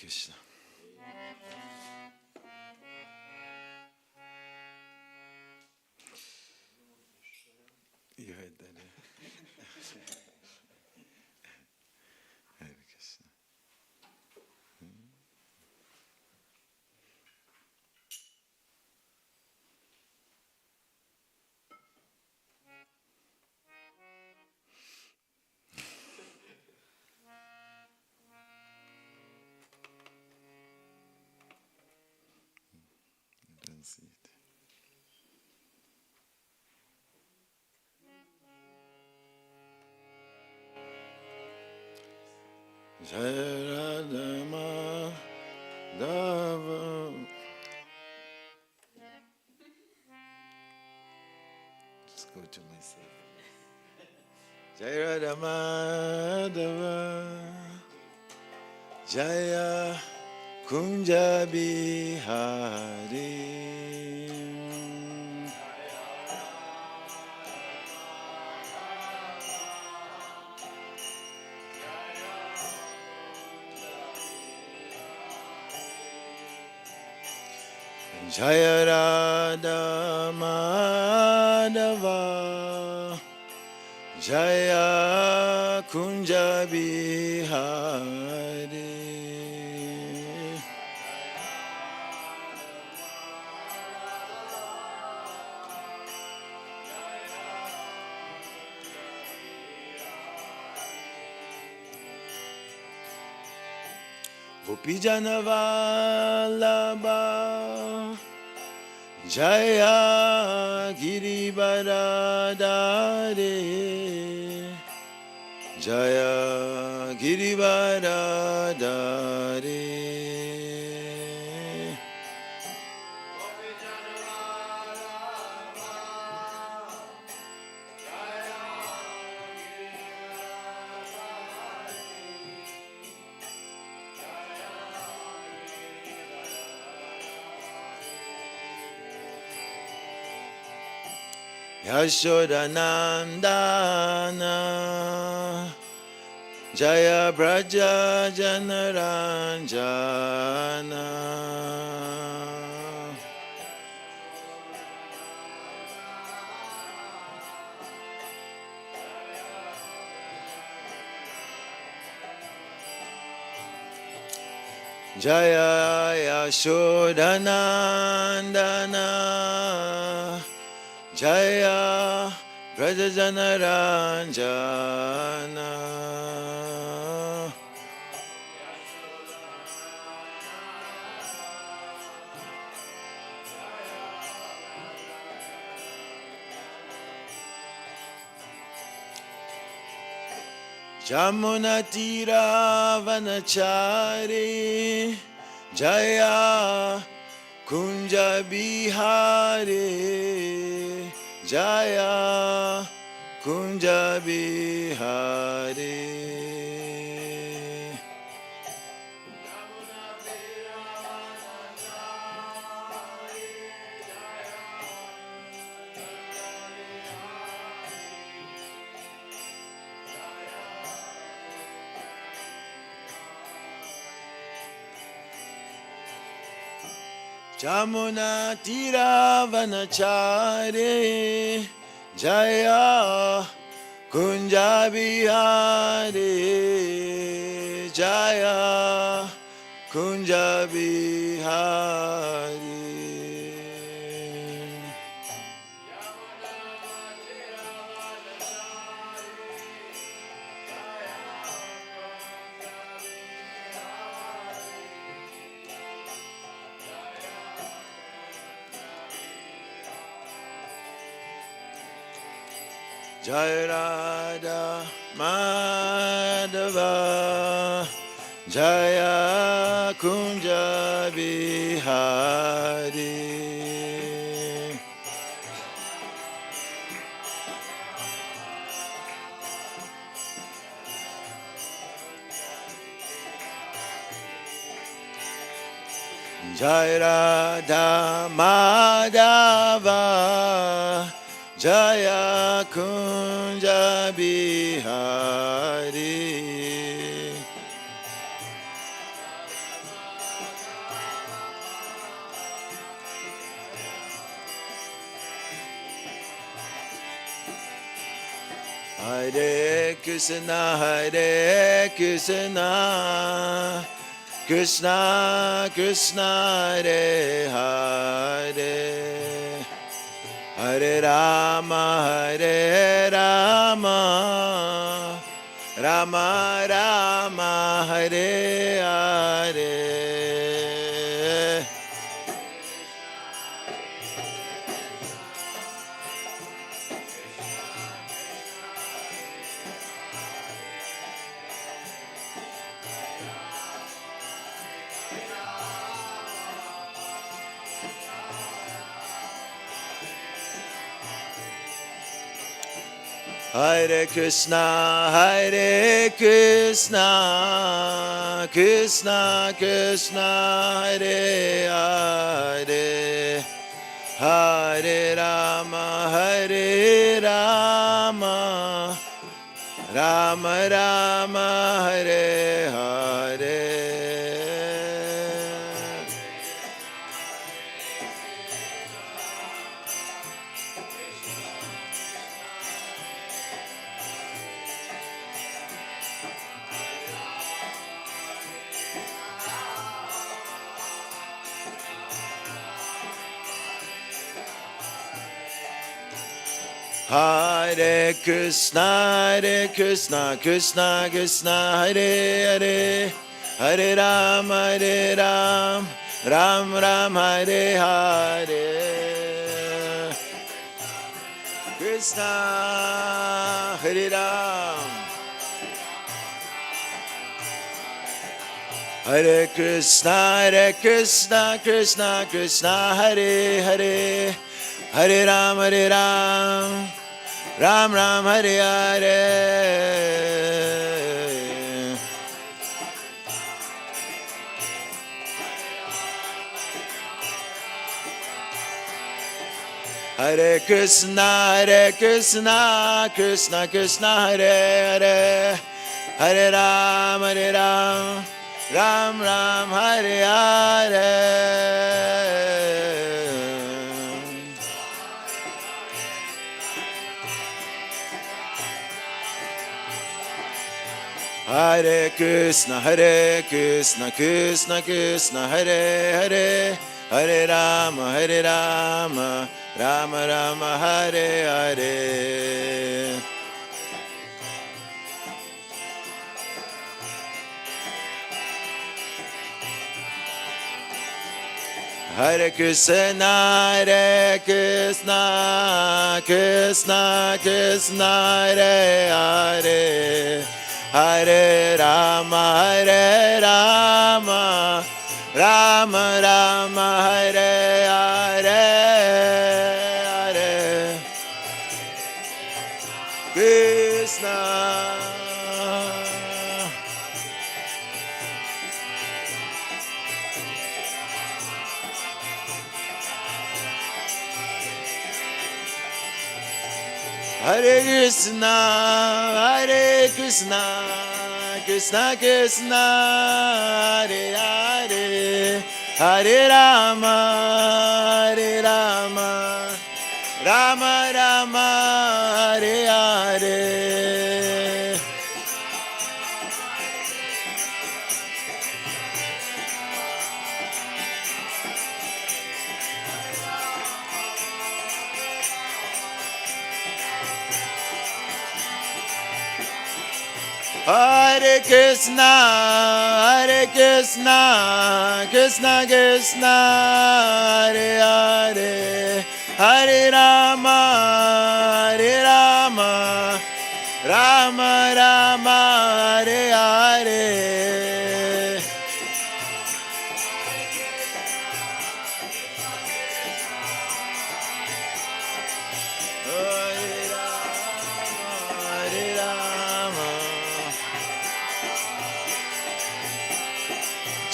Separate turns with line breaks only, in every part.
Krishna. You heard that, eh? Hare Krishna. I don't see it. Jaya Radha Madhava. Just go to myself. Jaya Radha Madhava. Jaya Kunja Bihari. Jaya Radha Madhava. Jaya Kunja Bihari. Gopijana Vallabha. Jaya Girivaradhare. Jaya Girivaradhare. Yashodanandana. Jaya Braja Janaranjana. Jaya Yashodanandana. Jaya Braja Janaranjana. Jamuna Tira Vanachari. Jaya Kunja Bihari. Jaya Kunja Bihari. Jamuna Tira Vanachari. Jaya Kunja Bihari. Jaya Kunja Bihari. Jaya Radha Madhava. Jaya Kunja Bihari. Jaya Radha Madhava. Jaya Kunja Bihari. Hare Krishna, Hare Krishna, Krishna Krishna, Hare Hare, Hare Rama, Hare Rama, Rama Rama, Hare Hare. Hare Krishna, Hare Krishna, Krishna Krishna, Hare Hare, Hare Rama, Hare Rama, Rama Rama, Hare Hare. Hare Krishna, Krishna Krishna, Hare Hare, Hare Ram, Ram Ram, Hare Hare. Krishna, Hare Ram, Hare Krishna, Krishna Krishna, Hare Hare, Hare Ram, Ram Ram, Hare Hare. Hare Krishna, Krishna Krishna, Hare Hare, Hare Ram, Ram Ram, Hare Hare. Hare Krishna, Krishna Krishna, Hare Hare, Hare Rama, Rama Rama, Hare Hare. Hare Krishna, Krishna Krishna, Hare Hare, Hare Rama, Rama Rama, Hare Hare, Hare Krishna. Hare Krishna, Krishna Krishna, Hare Hare, Hare Rama, Rama Rama, Hare Hare. Hare Krishna, Krishna Krishna, Hare Hare, Hare Rama, Rama Rama, Hare Hare.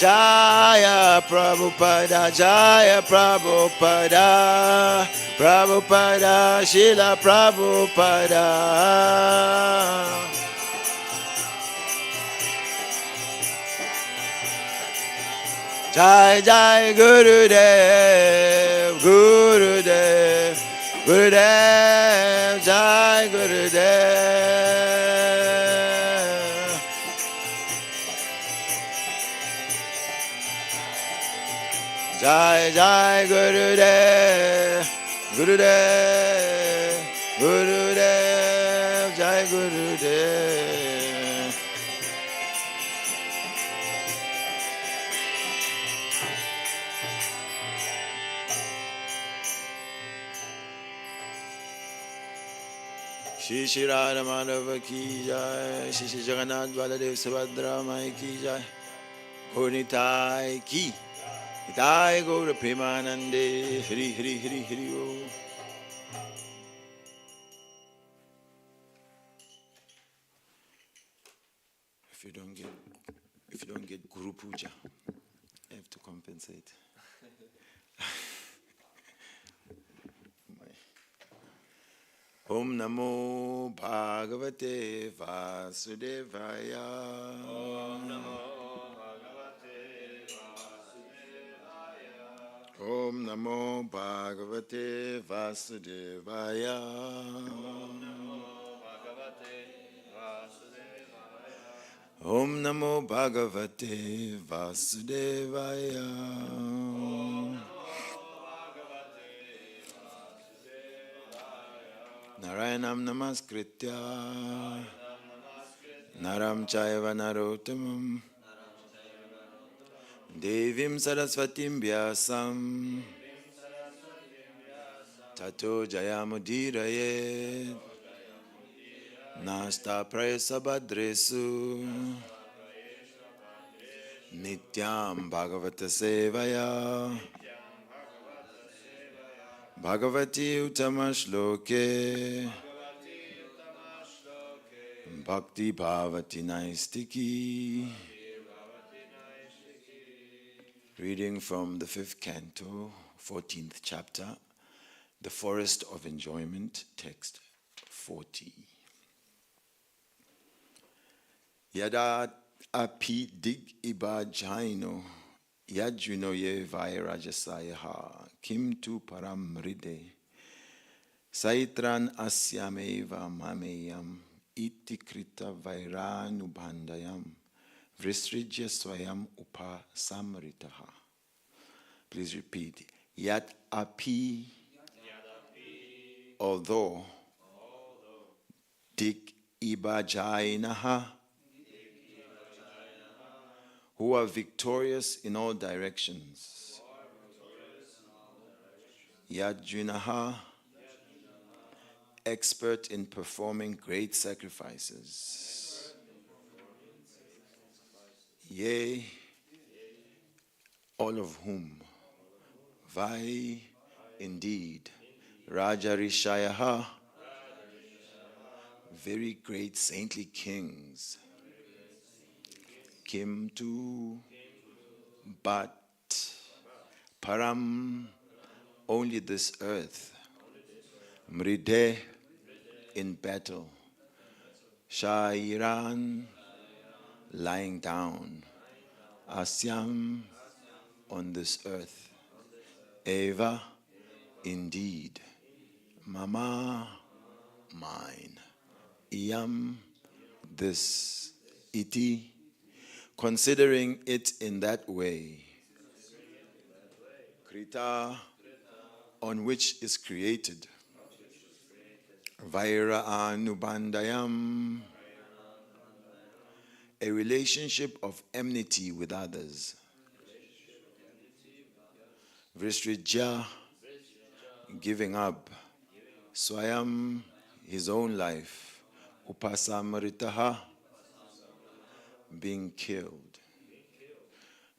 Jaya Prabhupada, Jaya Prabhupada, Prabhupada, Srila Prabhupada. Jai Jai Gurudev, Gurudev, Gurudev, Jai Gurudev. Jai Jai Gurudev, Gurudev, Gurudev, Jai Gurudev. Shri Shri Radha Madhava ki jai, Shri Shri Jagannath Baladev Subhadra Mai ki jai, Gaurnitai ki. Nitai Gaura Premanande, Hri Hri Hri Hri O. If you don't get Guru Puja, you have to compensate. Om Namo Bhagavate Vasudevaya. Om Namo Om Namo Bhagavate Vasudevaya. Om Namo Bhagavate Vasudevaya. Om Namo Bhagavate Vasudevaya. Narayanam Namaskritya Naram Chaiva Narottamam Devim Saraswatim Vyasam Tato Jayamudiraye Nasta Prayasabhadresu Nityam Bhagavata Sevaya Bhagavati Utamashloke Bhakti Bhavati Naistiki. Reading from the 5th canto, 14th chapter, The Forest of Enjoyment, text 40. Yada api dig iba jaino yajvino ye vairajasayaha kim tu paramride saitran asyameva mameyam iti krita vairanubhandayam Vrisrijya swayam upasamritaha. Please repeat. Yat api, although, dik ibajainaha, who are victorious in all directions. Yajvinaha, expert in performing great sacrifices. Yea, all of whom, Vai, indeed, Rajarishayaha, very great saintly kings, Kim tu, but, Param, only this earth, Mride, in battle, Shairan, lying down, Asyam, on this earth, Eva, indeed, Mama, mine, Iyam, this, Iti, considering it in that way, Krita, on which is created, Vaira Anubandayam, a relationship of enmity with others. Vrisrijya, giving up. Swayam, his own life. Upasamritaha, being killed.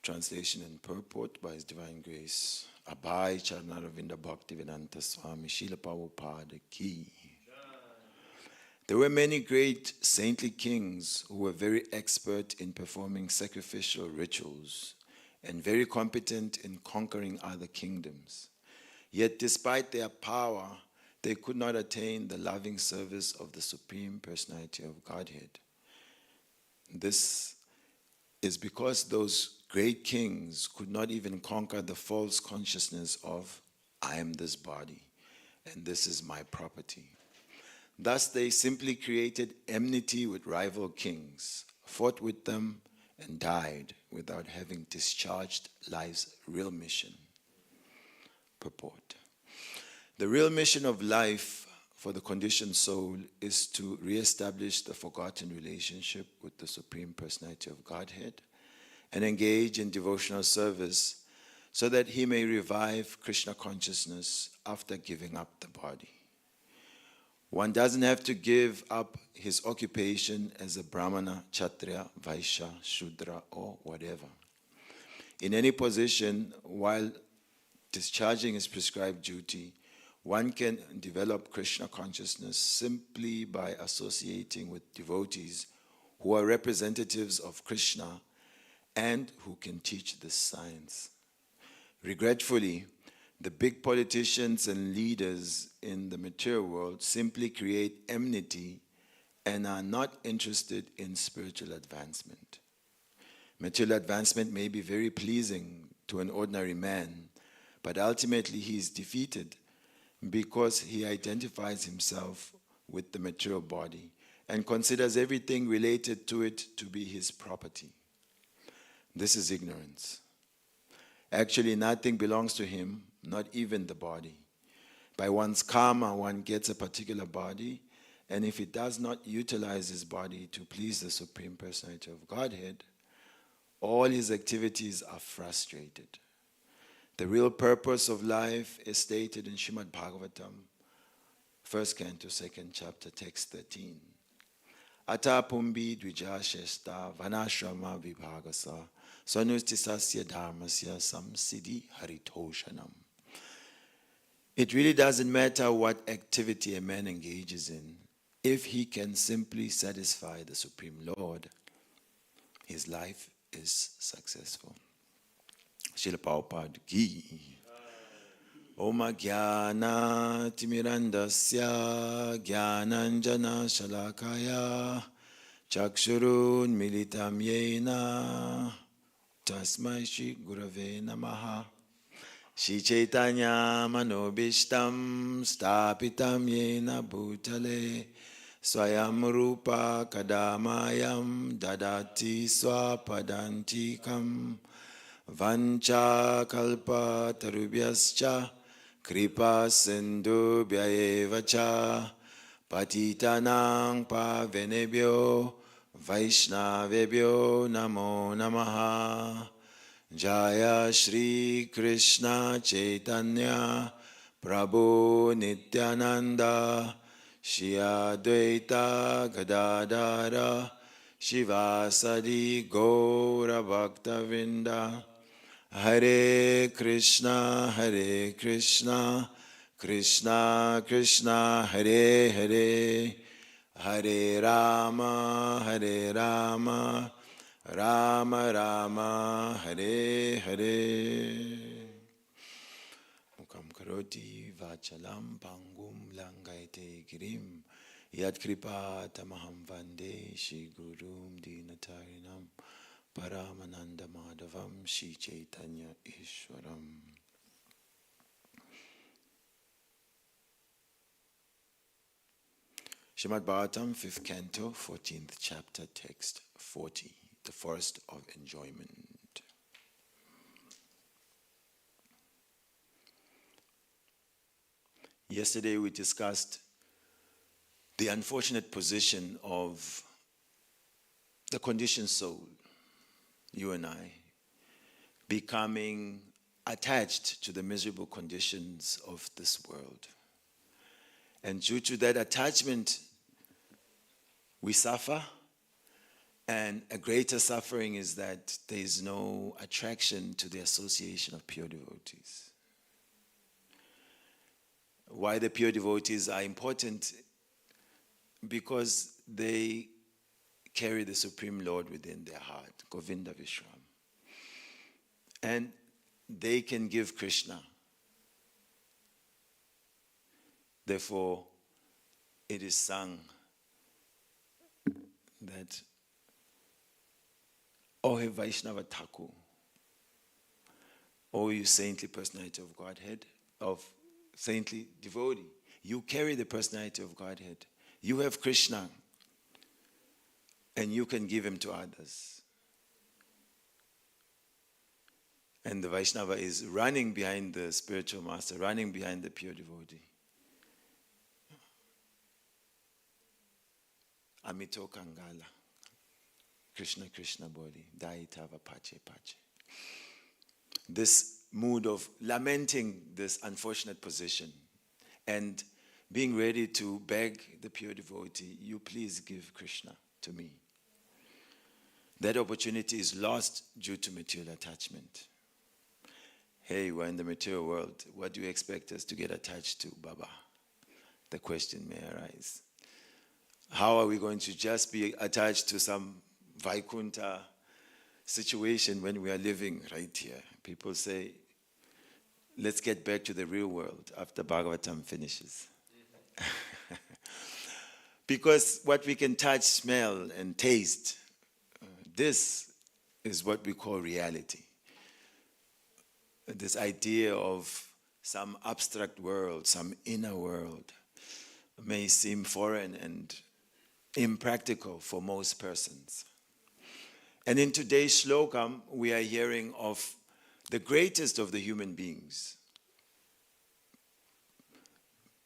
Translation and purport by His Divine Grace. Abhay Charnaravinda Bhakti Vedanta Swami Srila Prabhupada Ki. There were many great saintly kings who were very expert in performing sacrificial rituals and very competent in conquering other kingdoms. Yet despite their power, they could not attain the loving service of the Supreme Personality of Godhead. This is because those great kings could not even conquer the false consciousness of I am this body, and this is my property. Thus they simply created enmity with rival kings, fought with them, and died without having discharged life's real mission. Purport. The real mission of life for the conditioned soul is to re-establish the forgotten relationship with the Supreme Personality of Godhead and engage in devotional service so that he may revive Krishna consciousness after giving up the body. One doesn't have to give up his occupation as a Brahmana, Kshatriya, Vaishya, Shudra, or whatever. In any position, while discharging his prescribed duty, one can develop Krishna consciousness simply by associating with devotees who are representatives of Krishna and who can teach this science. Regretfully, the big politicians and leaders in the material world simply create enmity and are not interested in spiritual advancement. Material advancement may be very pleasing to an ordinary man, but ultimately he is defeated because he identifies himself with the material body and considers everything related to it to be his property. This is ignorance. Actually, nothing belongs to him, not even the body. By one's karma, one gets a particular body, and if he does not utilize his body to please the Supreme Personality of Godhead, all his activities are frustrated. The real purpose of life is stated in Srimad Bhagavatam, 1st canto, 2nd chapter, text 13. Ata pumbi dvijashesta vanashrama vibhagasa sanustisasya dharmasya samsiddhi haritoshanam. It really doesn't matter what activity a man engages in. If he can simply satisfy the Supreme Lord, his life is successful. Srila Prabhupada ki. Oma jnana timirandasya jnananjana shalakaya chakshurun militam yena tasmai shri gurave namaha. Shri Chaitanya manobishtam stapitam yena bhutale swayam rupa kadamayam dadati swapadantikam vancha kalpa tarubhyascha kripa sindhubhya eva cha patitanang pavenebhyo vaishnavebhyo namo namaha. Jaya Shri Krishna Chaitanya Prabhu Nityananda Shri Advaita Gadadara Shivasadi Gaura Bhaktavinda. Hare Krishna Krishna Krishna Hare Hare, Hare Rama Rama Rama Hare Hare. Mukam karoti vachalam pangum langaite girim yad kripa tamaham vande Shri Gurum Dinatarinam Paramananda Madhavam Shri Chaitanya Ishwaram. Srimad Bhagavatam, 5th canto, 14th chapter, text 40. The forest of enjoyment. Yesterday we discussed the unfortunate position of the conditioned soul, you and I, becoming attached to the miserable conditions of this world. And due to that attachment, we suffer. And a greater suffering is that there is no attraction to the association of pure devotees. Why the pure devotees are important? Because they carry the Supreme Lord within their heart, Govinda Vishram. And they can give Krishna. Therefore, it is sung that O he Vaishnava Thakur, O you saintly personality of Godhead, of saintly devotee, You carry the personality of Godhead. You have Krishna, and you can give him to others. And the Vaishnava is running behind the spiritual master, running behind the pure devotee. Amito Kangala. Krishna Krishna body. Daitava Pache Pache. This mood of lamenting this unfortunate position and being ready to beg the pure devotee, you please give Krishna to me. That opportunity is lost due to material attachment. Hey, we're in the material world. What do you expect us to get attached to, Baba? The question may arise. How are we going to just be attached to some Vaikuntha situation when we are living right here? People say, let's get back to the real world after Bhagavatam finishes. Because what we can touch, smell, and taste, this is what we call reality. This idea of some abstract world, some inner world, may seem foreign and impractical for most persons. And in today's slokam, we are hearing of the greatest of the human beings,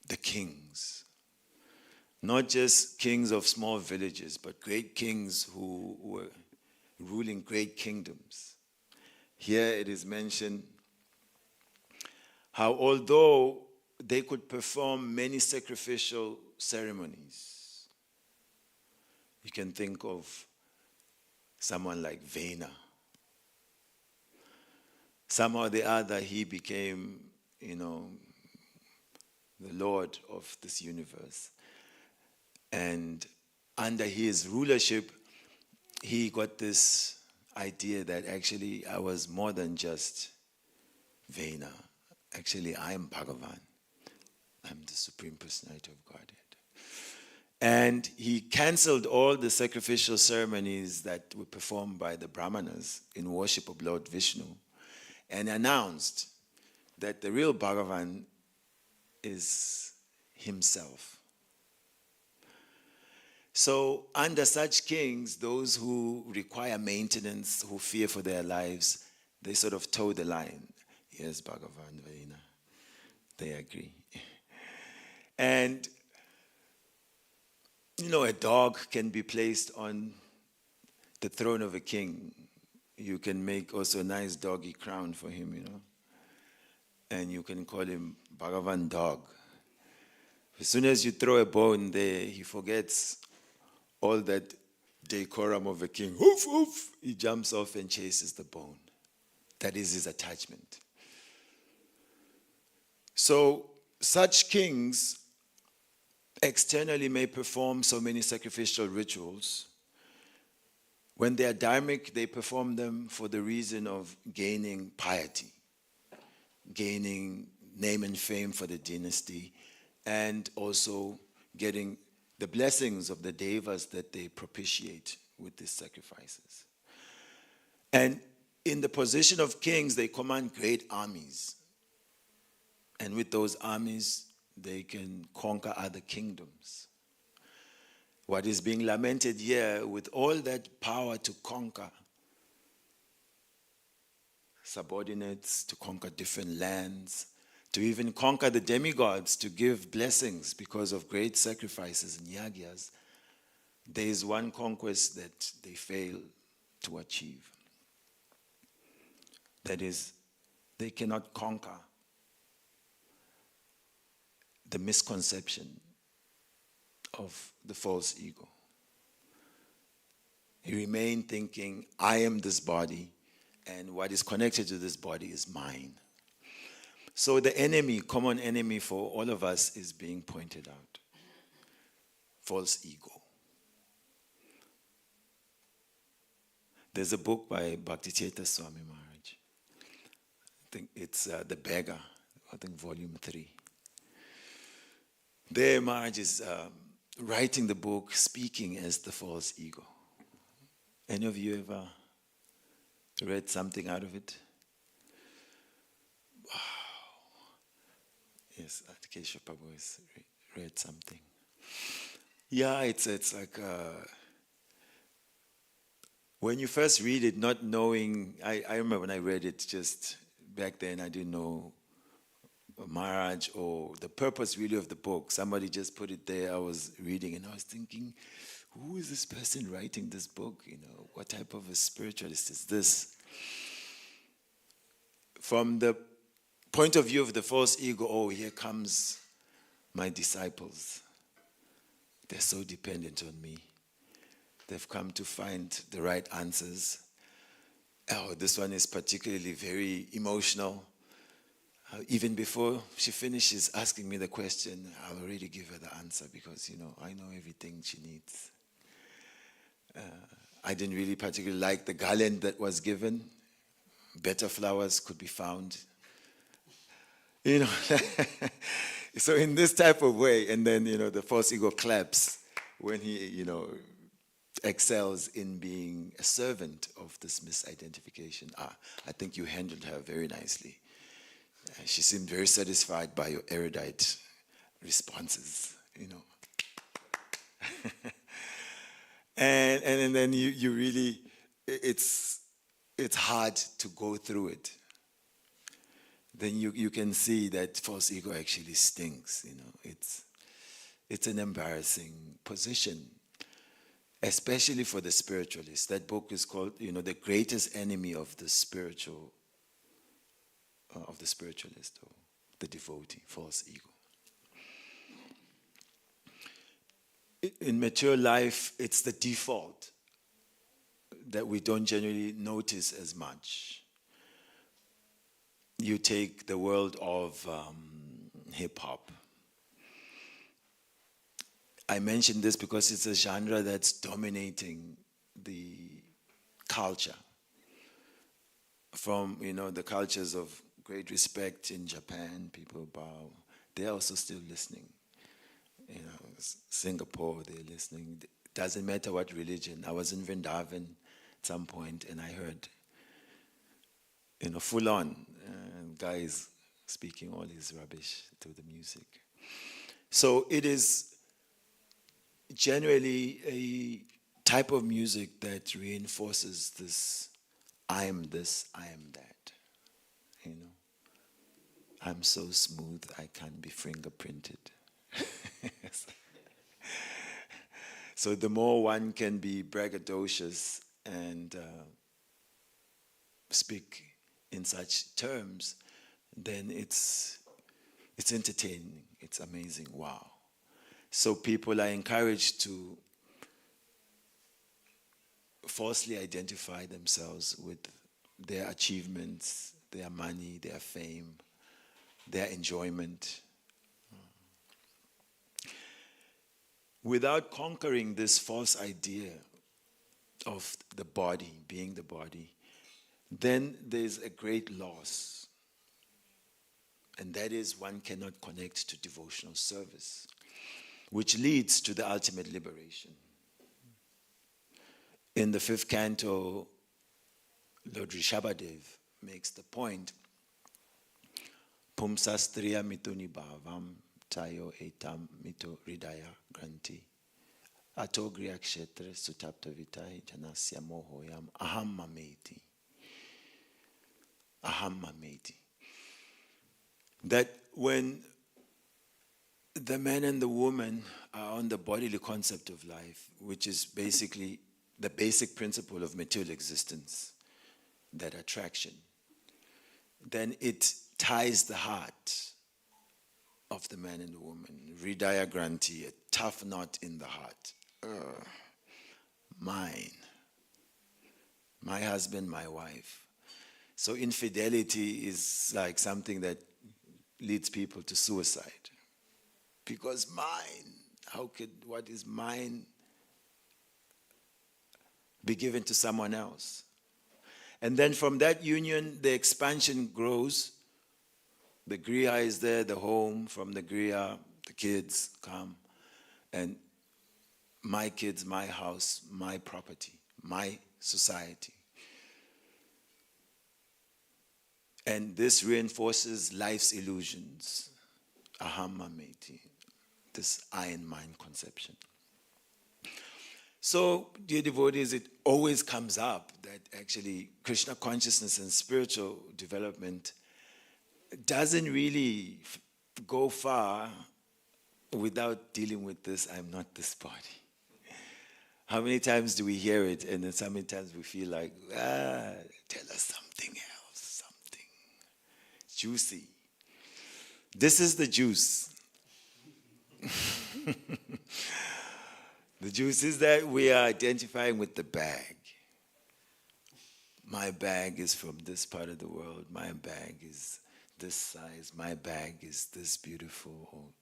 the kings. Not just kings of small villages, but great kings who were ruling great kingdoms. Here it is mentioned how although they could perform many sacrificial ceremonies, you can think of someone like Vena. Somehow or the other he became, the Lord of this universe. And under his rulership, he got this idea that actually I was more than just Vena. Actually, I am Bhagavan. I'm the Supreme Personality of Godhead. And he cancelled all the sacrificial ceremonies that were performed by the Brahmanas in worship of Lord Vishnu and announced that the real Bhagavan is himself. So under such kings, those who require maintenance, who fear for their lives, they sort of toe the line. Yes, Bhagavan, Vena. They agree. And, a dog can be placed on the throne of a king. You can make also a nice doggy crown for him, And you can call him Bhagavan dog. As soon as you throw a bone there, he forgets all that decorum of a king. Hoof, hoof. He jumps off and chases the bone. That is his attachment. So such kings externally may perform so many sacrificial rituals. When they are dharmic, they perform them for the reason of gaining piety, gaining name and fame for the dynasty, and also getting the blessings of the devas that they propitiate with these sacrifices. And in the position of kings, they command great armies. And with those armies, they can conquer other kingdoms. What is being lamented here, with all that power to conquer subordinates, to conquer different lands, to even conquer the demigods, to give blessings because of great sacrifices and yagyas, there is one conquest that they fail to achieve. That is, they cannot conquer the misconception of the false ego. You remain thinking, I am this body, and what is connected to this body is mine. So the enemy, common enemy for all of us, is being pointed out. False ego. There's a book by Bhakti Swami Maharaj. I think it's The Beggar, volume 3. There Maharaj is writing the book, speaking as the false ego. Any of you ever read something out of it? Wow. Yes, Keshav Prabhu has read something. Yeah, it's like when you first read it, not knowing. I remember when I read it just back then, I didn't know Maharaj or the purpose really of the book. Somebody just put it there. I was reading and I was thinking, who is this person writing this book? You know, what type of a spiritualist is this? From the point of view of the false ego, oh, here comes my disciples. They're so dependent on me. They've come to find the right answers. Oh, this one is particularly very emotional. Even before she finishes asking me the question, I'll already give her the answer because, I know everything she needs. I didn't really particularly like the garland that was given. Better flowers could be found. So in this type of way, and then, the false ego claps when he, excels in being a servant of this misidentification. I think you handled her very nicely. She seemed very satisfied by your erudite responses, and then you really, it's hard to go through it. Then you can see that false ego actually stinks. It's an embarrassing position, especially for the spiritualist. That book is called, The Greatest Enemy of the Spiritual. Of the spiritualist or the devotee, false ego. In mature life, it's the default that we don't generally notice as much. You take the world of hip-hop. I mention this because it's a genre that's dominating the culture. From, the cultures of great respect in Japan, people bow. They're also still listening. Singapore, they're listening. Doesn't matter what religion. I was in Vrindavan at some point and I heard, full on, guys speaking all his rubbish to the music. So it is generally a type of music that reinforces this, I am this, I am that. I'm so smooth, I can't be fingerprinted. So the more one can be braggadocious and speak in such terms, then it's entertaining, it's amazing, wow. So people are encouraged to falsely identify themselves with their achievements, their money, their fame, their enjoyment. Without conquering this false idea of the body, being the body, then there's a great loss. And that is one cannot connect to devotional service, which leads to the ultimate liberation. In the 5th canto, Lord Rishabhadev makes the point, Pumsastriya mituni bhavam tayo etam mito ridaya granti atogriya kshetre sutapta vitai janasya mohoyam aham mameti. Aham mameti. That when the man and the woman are on the bodily concept of life, which is basically the basic principle of material existence, that attraction, then it ties the heart of the man and the woman. Hridaya Granti, a tough knot in the heart. Mine. My husband, my wife. So infidelity is like something that leads people to suicide. Because mine, what is mine be given to someone else? And then from that union, the expansion grows. The griya is there, the home. From the griya, the kids come. And my kids, my house, my property, my society. And this reinforces life's illusions. Ahamameti, this I and mine conception. So, dear devotees, it always comes up that actually Krishna consciousness and spiritual development doesn't really go far without dealing with this, I'm not this body. How many times do we hear it, and then so many times we feel like, tell us something else, something juicy. This is the juice. The juice is that we are identifying with the bag. My bag is from this part of the world. My bag is this size. My bag is this beautiful.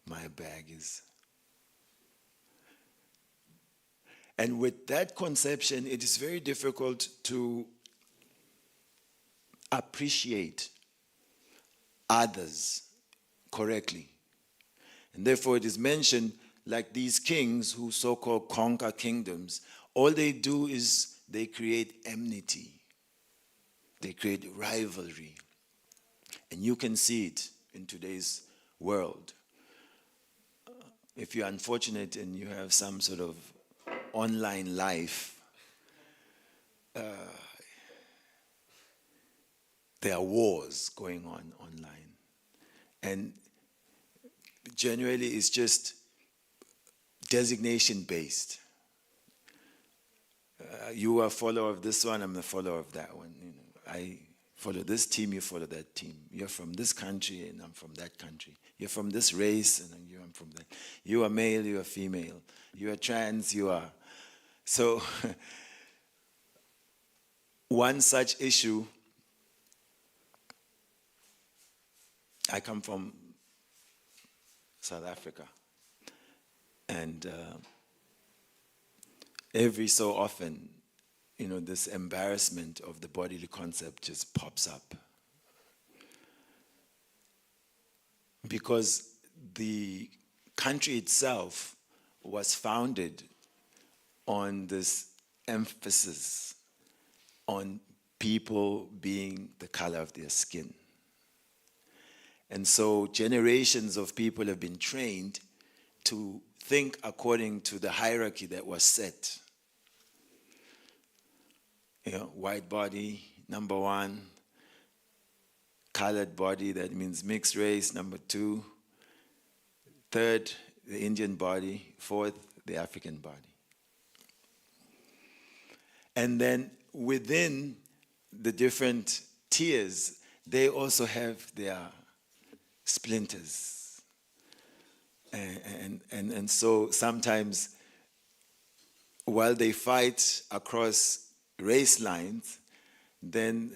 My bag is... And with that conception, it is very difficult to appreciate others correctly. And therefore it is mentioned like these kings who so-called conquer kingdoms, all they do is they create enmity. They create rivalry. And you can see it in today's world. If you're unfortunate and you have some sort of online life, there are wars going on online. And generally it's just designation based. You are a follower of this one, I'm a follower of that one. You know, I follow this team, you follow that team. You're from this country and I'm from that country. You're from this race and I'm from that. You are male, you are female. You are trans, you are. So one such issue, I come from South Africa. And every so often, you know, this embarrassment of the bodily concept just pops up. Because the country itself was founded on this emphasis on people being the color of their skin. And so generations of people have been trained to think according to the hierarchy that was set. You know, white body, number one. Colored body, that means mixed race, number two. Third, the Indian body. Fourth, the African body. And then within the different tiers, they also have their splinters. And so sometimes while they fight across race lines, then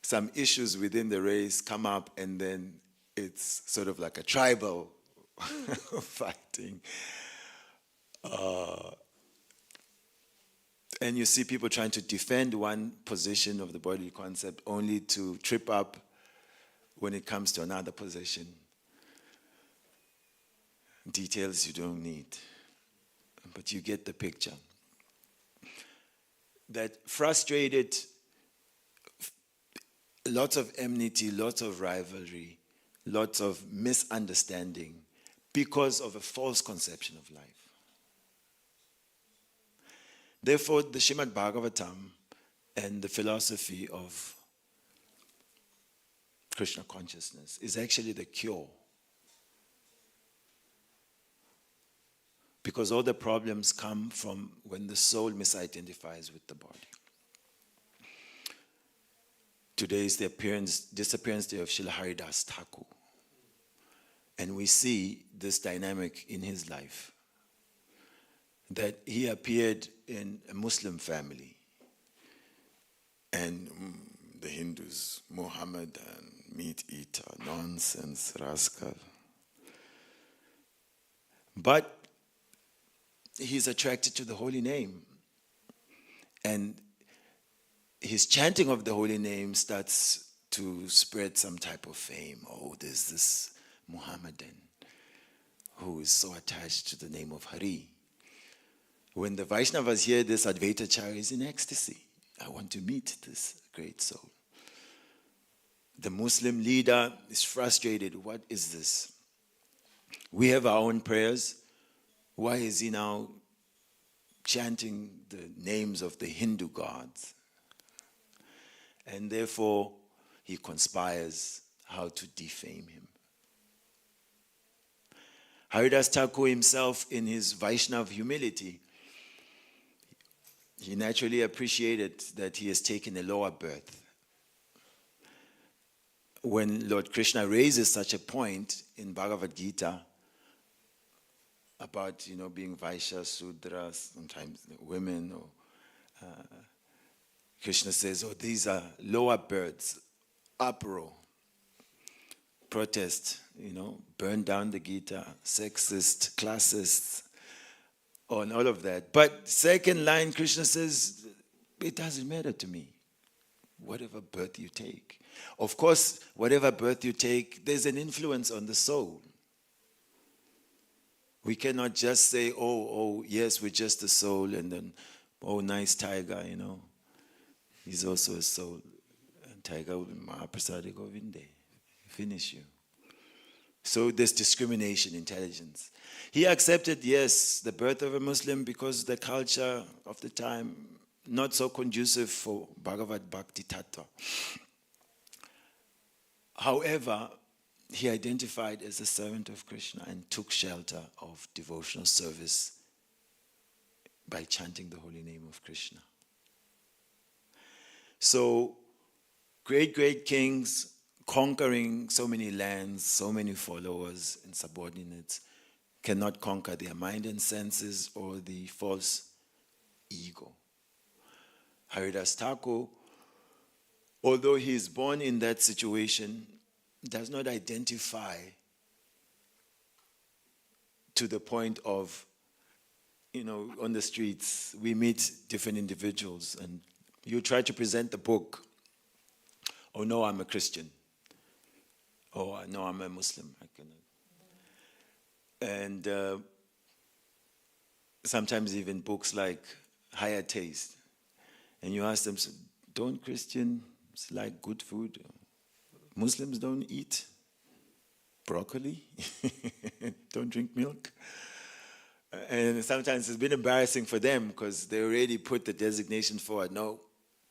some issues within the race come up and then it's sort of like a tribal fighting. And you see people trying to defend one position of the bodily concept only to trip up when it comes to another position. Details you don't need, but you get the picture. That frustrated, lots of enmity, lots of rivalry, lots of misunderstanding because of a false conception of life. Therefore, the Srimad Bhagavatam and the philosophy of Krishna consciousness is actually the cure. Because all the problems come from when the soul misidentifies with the body. Today is the disappearance day of Srila Haridas Thakur. And we see this dynamic in his life. That he appeared in a Muslim family. And the Hindus, Mohammedan, meat eater, nonsense, rascal. But he's attracted to the holy name. And his chanting of the holy name starts to spread some type of fame. Oh, there's this Muhammadan who is so attached to the name of Hari. When the Vaishnavas hear this, Advaitacharya is in ecstasy. I want to meet this great soul. The Muslim leader is frustrated. What is this? We have our own prayers. Why is he now chanting the names of the Hindu gods? And therefore, he conspires how to defame him. Haridas Thakur himself, in his Vaishnav humility, he naturally appreciated that he has taken a lower birth. When Lord Krishna raises such a point in Bhagavad Gita about, being Vaishya, Sudra, sometimes women, or Krishna says, these are lower births, uproar, protest, burn down the Gita, sexist, classist, and all of that. But second line, Krishna says, it doesn't matter to me, whatever birth you take. Of course, whatever birth you take, there's an influence on the soul. We cannot just say, yes, we're just a soul, and then, nice tiger, he's also a soul. And tiger will be Mahaprasada Govinde, finish you. So there's discrimination, intelligence. He accepted, yes, the birth of a Muslim because the culture of the time, not so conducive for Bhagavad Bhakti Tattva. However, he identified as a servant of Krishna and took shelter of devotional service by chanting the holy name of Krishna. So, great kings conquering so many lands, so many followers and subordinates cannot conquer their mind and senses or the false ego. Haridas Thakur, although he is born in that situation, does not identify to the point of, on the streets, we meet different individuals and you try to present the book. Oh, no, I'm a Christian. Oh, no, I'm a Muslim. I cannot. And sometimes even books like Higher Taste. And you ask them, don't Christians like good food? Muslims don't eat broccoli, don't drink milk. And sometimes it's been embarrassing for them because they already put the designation forward. No,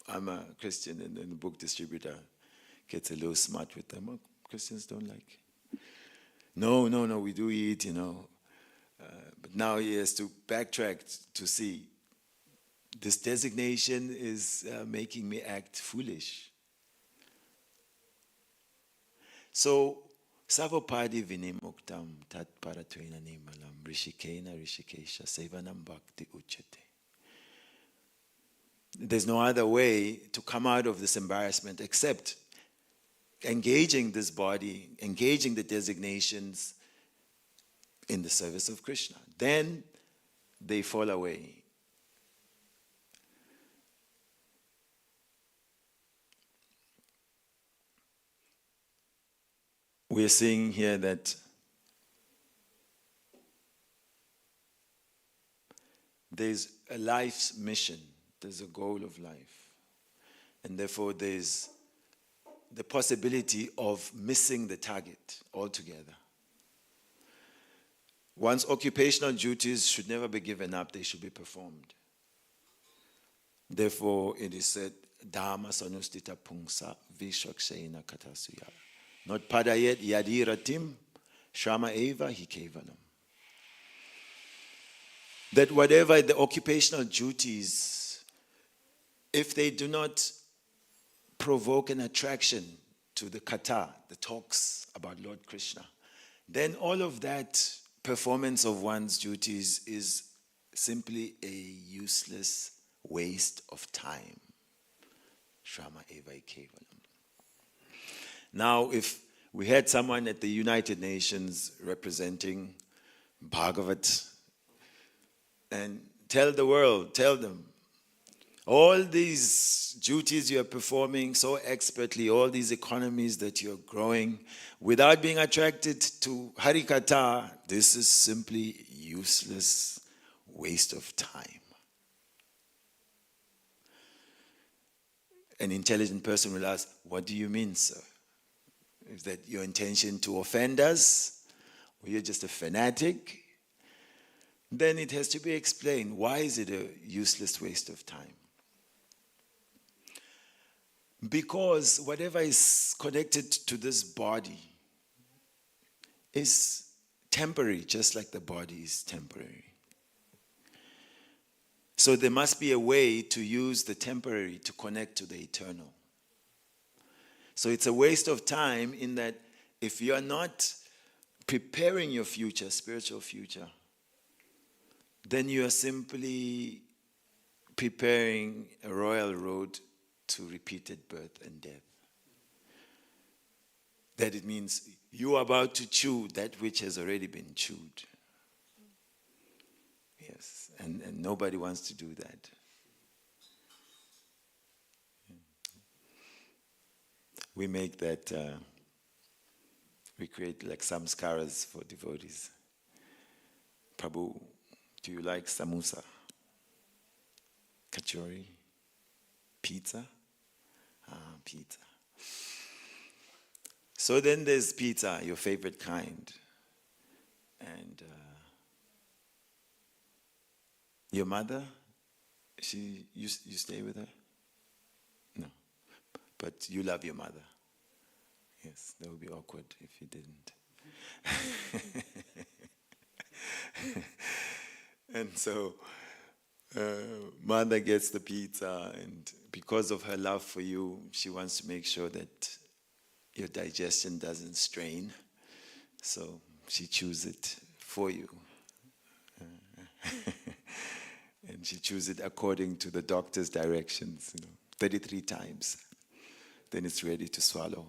I'm a Christian, and then the book distributor gets a little smart with them. Oh, Christians don't like. No, we do eat, but now he has to backtrack to see this designation is making me act foolish. So, Savapadi vinimuktam tat paratvena nimalam rishikena rishikesha sevanam bhakti uchate. There's no other way to come out of this embarrassment except engaging this body, engaging the designations in the service of Krishna. Then they fall away. We are seeing here that there's a life's mission, there's a goal of life, and therefore there's the possibility of missing the target altogether. One's occupational duties should never be given up, they should be performed. Therefore, it is said, Dhamma sanustita pungsa vishakshena katasuya. Not padayet yadiratim, shrama eva hi kevalam. That whatever the occupational duties, if they do not provoke an attraction to the kata, the talks about Lord Krishna, then all of that performance of one's duties is simply a useless waste of time. Shrama eva hi kevalam. Now, if we had someone at the United Nations representing Bhagavat and tell them, all these duties you are performing so expertly, all these economies that you're growing, without being attracted to Harikatha, this is simply useless waste of time. An intelligent person will ask, what do you mean, sir? Is that your intention to offend us? or you're just a fanatic, then it has to be explained. Why is it a useless waste of time? Because whatever is connected to this body is temporary, just like the body is temporary. So there must be a way to use the temporary to connect to the eternal. So it's a waste of time in that if you are not preparing your future, spiritual future, then you are simply preparing a royal road to repeated birth and death. That it means you are about to chew that which has already been chewed. Yes, and nobody wants to do that. We make that, we create like samskaras for devotees. Prabhu, do you like samosa? Kachori? Pizza? Pizza. So then there's pizza, your favorite kind. And your mother, you stay with her? No. But you love your mother. Yes, that would be awkward if you didn't. And so, mother gets the pizza, and because of her love for you, she wants to make sure that your digestion doesn't strain. So she chews it for you. And she chews it according to the doctor's directions, 33 times. Then it's ready to swallow.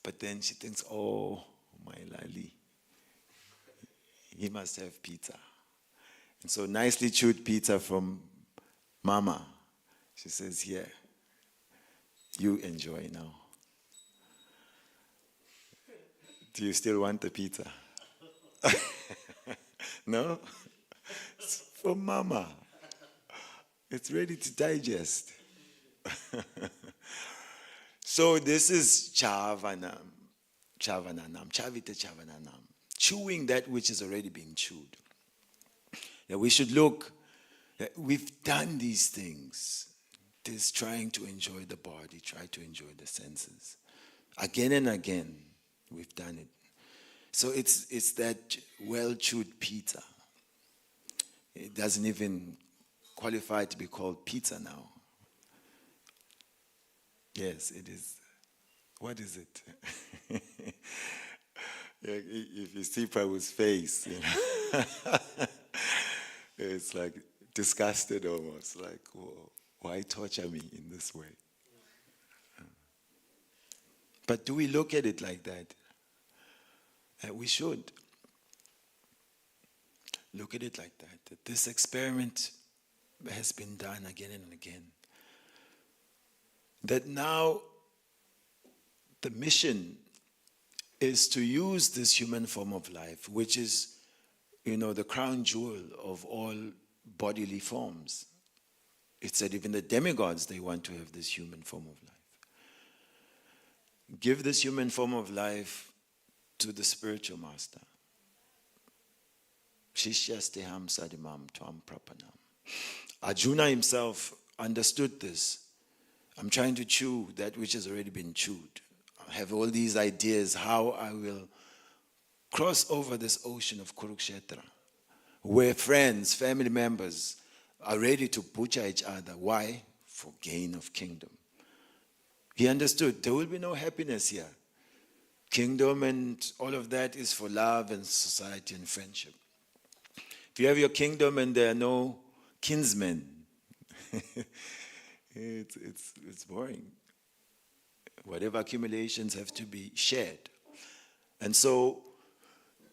But then she thinks, oh, my lali, he must have pizza. And so nicely chewed pizza from Mama. She says, here, you enjoy now. Do you still want the pizza? No? It's from Mama. It's ready to digest. So this is chavanam, chavita chavananam, chewing that which has already been chewed. Yeah, we should look, we've done these things. This trying to enjoy the body, try to enjoy the senses. Again and again, we've done it. So it's that well-chewed pizza. It doesn't even qualify to be called pizza now. Yes, it is. What is it? If you see Prabhu's face, it's like disgusted almost, like, whoa, why torture me in this way? But do we look at it like that? We should. Look at it like that. That this experiment has been done again and again. That now the mission is to use this human form of life, which is, the crown jewel of all bodily forms. It's that even the demigods, they want to have this human form of life. Give this human form of life to the spiritual master. Shishyasteham sadimam tvam prapanam. Arjuna himself understood this. I'm trying to chew that which has already been chewed. I have all these ideas how I will cross over this ocean of Kurukshetra, where friends, family members are ready to butcher each other. Why? For gain of kingdom. He understood there will be no happiness here. Kingdom and all of that is for love and society and friendship. If you have your kingdom and there are no kinsmen, it's boring. Whatever accumulations have to be shared. And so,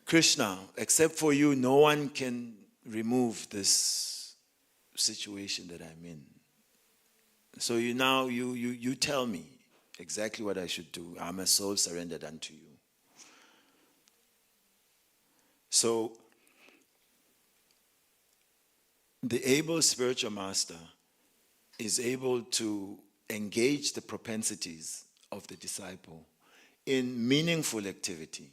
Krishna, except for you, no one can remove this situation that I'm in. So you tell me exactly what I should do. I'm a soul surrendered unto you. So, the able spiritual master is able to engage the propensities of the disciple in meaningful activity.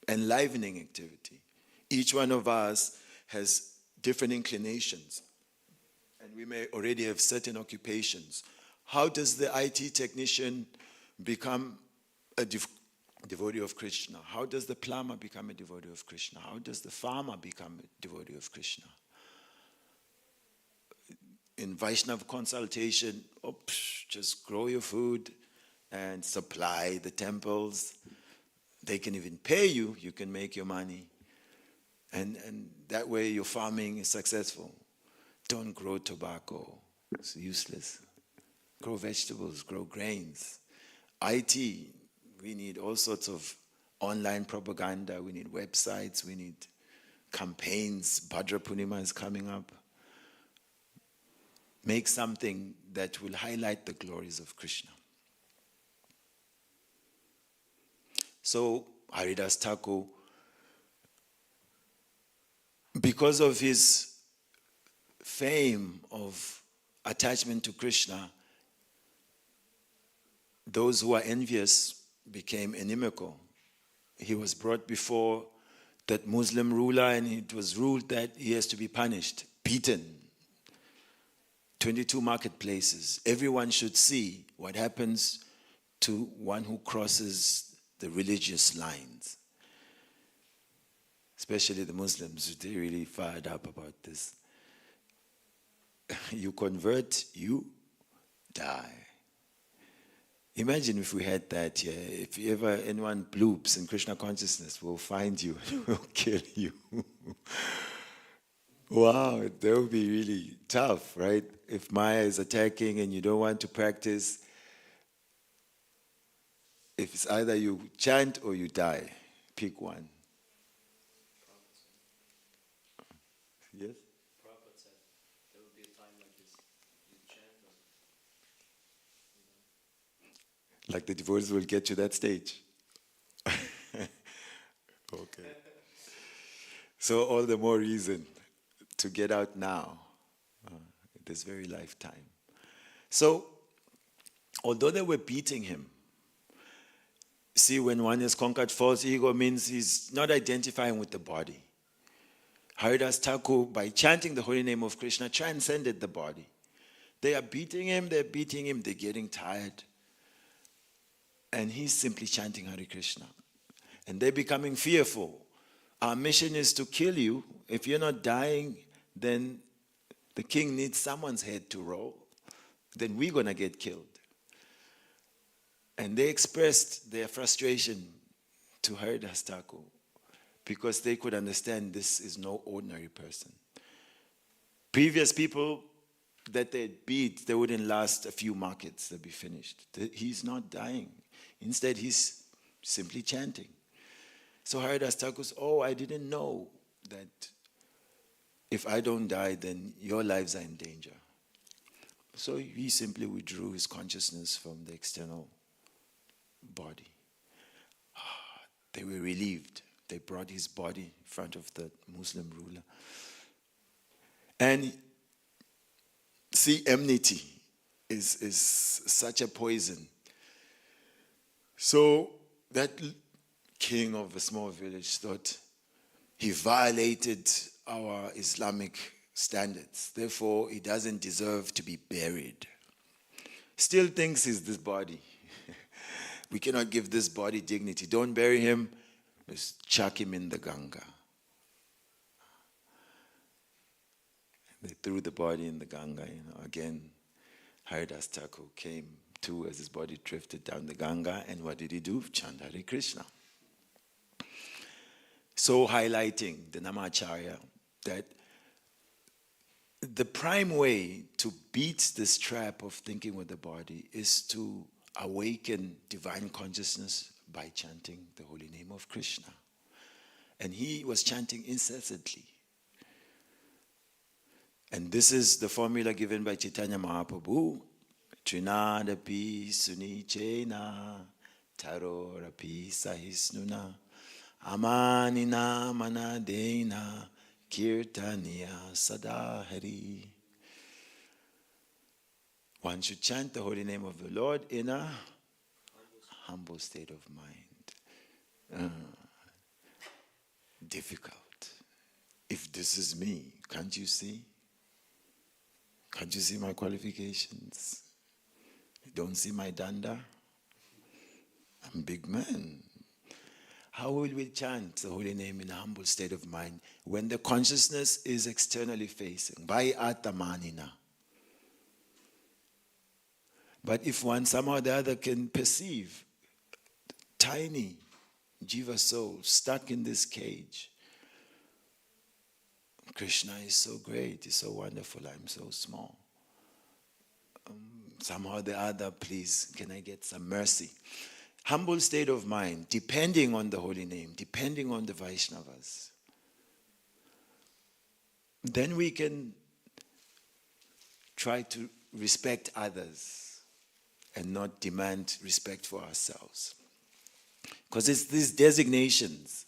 enlivening activity. Each one of us has different inclinations, and we may already have certain occupations. How does the IT technician become a devotee of Krishna? How does the plumber become a devotee of Krishna? How does the farmer become a devotee of Krishna? In Vaishnava consultation, just grow your food and supply the temples. They can even pay you. You can make your money. And that way your farming is successful. Don't grow tobacco. It's useless. Grow vegetables, grow grains. IT, we need all sorts of online propaganda. We need websites. We need campaigns. Bhadra Purnima is coming up. Make something that will highlight the glories of Krishna. So Haridas Thakur, because of his fame of attachment to Krishna, those who are envious became inimical. He was brought before that Muslim ruler, and it was ruled that he has to be punished, beaten. 22 marketplaces. Everyone should see what happens to one who crosses the religious lines. Especially the Muslims, they're really fired up about this. You convert, you die. Imagine if we had that here. If ever anyone bloops in Krishna consciousness, we'll find you, we'll kill you. Wow, that would be really tough, right? If Maya is attacking and you don't want to practice, if it's either you chant or you die, pick one. Yes?
Prabhupada said there will be a time like this. You chant or,
Like the devotees will get to that stage. Okay. So all the more reason to get out now, this very lifetime. So, although they were beating him, see, when one has conquered false ego, means he's not identifying with the body. Haridas Thakur, by chanting the holy name of Krishna, transcended the body. They are beating him, they're getting tired. And he's simply chanting Hare Krishna. And they're becoming fearful. Our mission is to kill you. If you're not dying, then the king needs someone's head to roll. Then we're going to get killed. And they expressed their frustration to Haridas Thakur because they could understand this is no ordinary person. Previous people that they beat, they wouldn't last a few markets, they'd be finished. He's not dying. Instead, he's simply chanting. So Haridas Thakur says, I didn't know that if I don't die, then your lives are in danger. So he simply withdrew his consciousness from the external body. They were relieved. They brought his body in front of the Muslim ruler. And see, enmity is such a poison. So that king of a small village thought he violated our Islamic standards. Therefore, he doesn't deserve to be buried. Still thinks he's this body. We cannot give this body dignity. Don't bury him. Just chuck him in the Ganga. They threw the body in the Ganga. Again, Haridas Thakur came too as his body drifted down the Ganga. And what did he do? Chant Hare Krishna. So highlighting the Namacharya that the prime way to beat this trap of thinking with the body is to awaken divine consciousness by chanting the holy name of Krishna. And he was chanting incessantly. And this is the formula given by Chaitanya Mahaprabhu. Trinadapi sunichena tarorapi sahisnuna amanina manadena kirtaniya sadahari. One should chant the holy name of the Lord in a humble state of mind. difficult. If this is me, can't you see? Can't you see my qualifications? You don't see my danda? I'm a big man. How will we chant the holy name in a humble state of mind when the consciousness is externally facing? By atamanina. But if one somehow or the other can perceive tiny jiva soul stuck in this cage, Krishna is so great, he's so wonderful, I'm so small. Somehow or the other, please, can I get some mercy? Humble state of mind, depending on the holy name, depending on the Vaishnavas. Then we can try to respect others and not demand respect for ourselves. Because it's these designations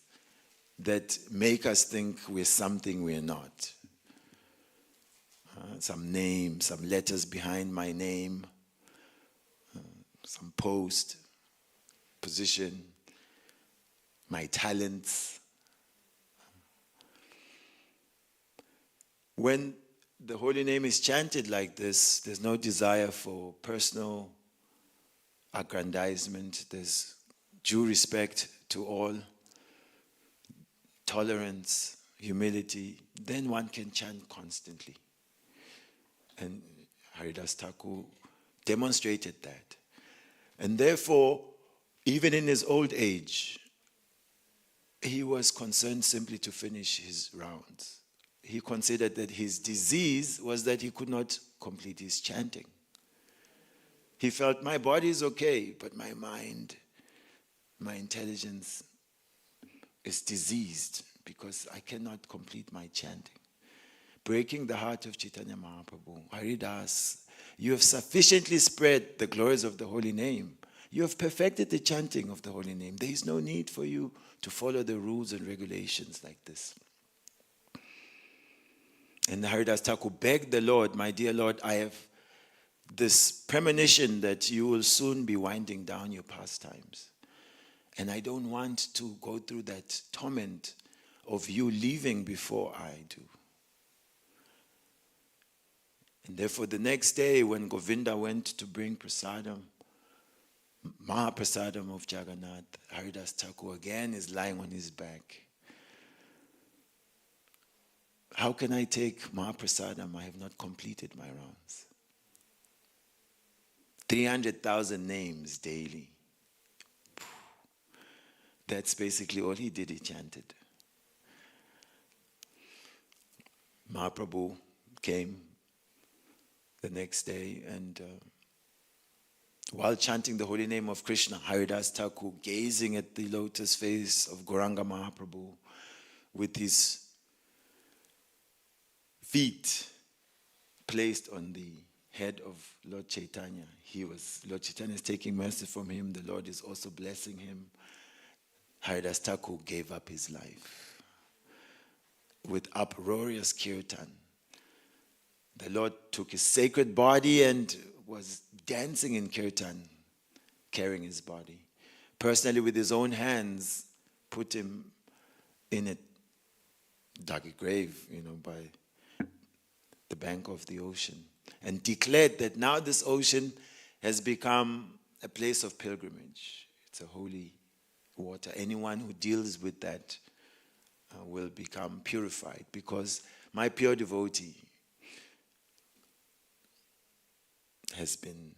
that make us think we're something we're not. Some name, some letters behind my name, some post, position, my talents. When the holy name is chanted like this, there's no desire for personal aggrandizement. There's due respect to all, tolerance, humility. Then one can chant constantly. And Haridas Thakur demonstrated that. And therefore, even in his old age, he was concerned simply to finish his rounds. He considered that his disease was that he could not complete his chanting. He felt, my body is okay, but my mind, my intelligence is diseased because I cannot complete my chanting. Breaking the heart of Chaitanya Mahaprabhu, Haridas, you have sufficiently spread the glories of the holy name. You have perfected the chanting of the holy name. There is no need for you to follow the rules and regulations like this. And Haridas Thakur begged the Lord, my dear Lord, I have this premonition that you will soon be winding down your pastimes. And I don't want to go through that torment of you leaving before I do. And therefore the next day when Govinda went to bring prasadam, Mahaprasadam of Jagannath, Haridas Thakur again is lying on his back. How can I take Mahaprasadam? I have not completed my rounds. 300,000 names daily. That's basically all he did, he chanted. Mahaprabhu came the next day and while chanting the holy name of Krishna, Haridas Thakur, gazing at the lotus face of Gauranga Mahaprabhu with his feet placed on the head of Lord Chaitanya. Lord Chaitanya is taking mercy from him. The Lord is also blessing him. Haridas Thakur gave up his life with uproarious kirtan. The Lord took his sacred body and was dancing in kirtan, carrying his body. Personally, with his own hands, put him in a dug a grave, by the bank of the ocean, and declared that now this ocean has become a place of pilgrimage. It's a holy water. Anyone who deals with that will become purified, because my pure devotee has been